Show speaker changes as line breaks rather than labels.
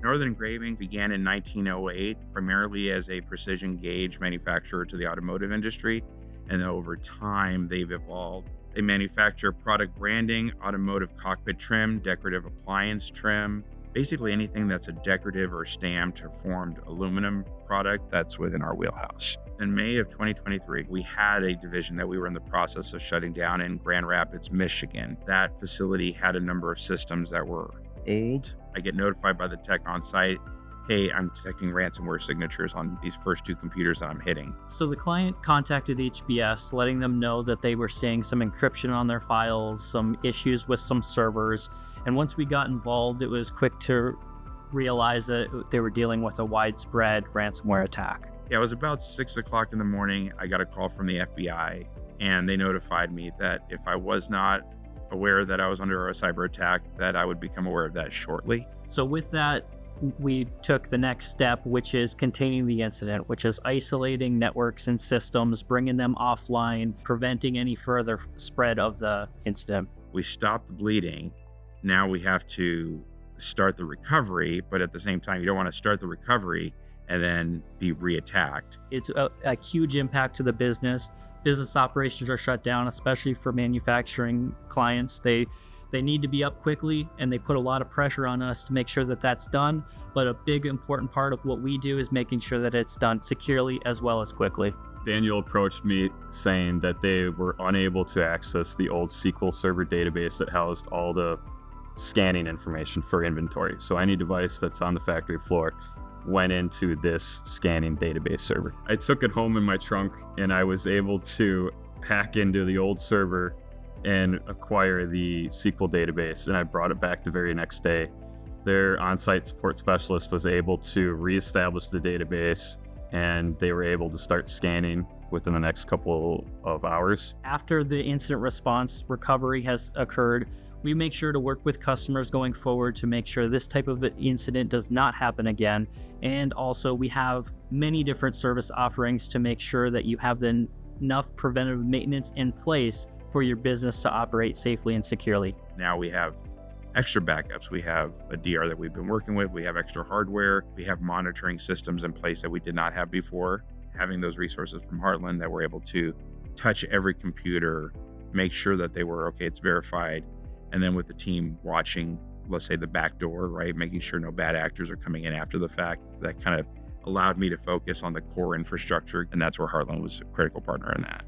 Northern Engraving began in 1908, primarily as a precision gauge manufacturer to the automotive industry. And over time, they've evolved. They manufacture product branding, automotive cockpit trim, decorative appliance trim, basically anything that's a decorative or stamped or formed aluminum product that's within our wheelhouse. In May of 2023, we had a division that we were in the process of shutting down in Grand Rapids, Michigan. That facility had a number of systems that were old. I get notified by the tech on site, hey, I'm detecting ransomware signatures on these first two computers that I'm hitting.
So the client contacted HBS, letting them know that they were seeing some encryption on their files, some issues with some servers. And once we got involved, it was quick to realize that they were dealing with a widespread ransomware attack.
Yeah, it was about 6 o'clock in the morning. I got a call from the FBI, and they notified me that if I was not aware that I was under a cyber attack, that I would become aware of that shortly.
So with that, we took the next step, which is containing the incident, which is isolating networks and systems, bringing them offline, preventing any further spread of the incident.
We stopped the bleeding. Now we have to start the recovery, but at the same time, you don't want to start the recovery and then be re-attacked.
It's a huge impact to the business. Business operations are shut down, especially for manufacturing clients. They need to be up quickly, and they put a lot of pressure on us to make sure that that's done. But a big important part of what we do is making sure that it's done securely as well as quickly.
Daniel approached me saying that they were unable to access the old SQL Server database that housed all the scanning information for inventory. So any device that's on the factory floor went into this scanning database server. I took it home in my trunk, and I was able to hack into the old server and acquire the SQL database, and I brought it back the very next day. Their on-site support specialist was able to reestablish the database, and they were able to start scanning within the next couple of hours.
After the incident response recovery has occurred, we make sure to work with customers going forward to make sure this type of incident does not happen again. And also we have many different service offerings to make sure that you have enough preventative maintenance in place for your business to operate safely and securely.
Now we have extra backups. We have a DR that we've been working with. We have extra hardware. We have monitoring systems in place that we did not have before. Having those resources from Heartland that we're able to touch every computer, make sure that they were okay, it's verified. And then with the team watching, let's say the back door, right? Making sure no bad actors are coming in after the fact. That kind of allowed me to focus on the core infrastructure. And that's where Heartland was a critical partner in that.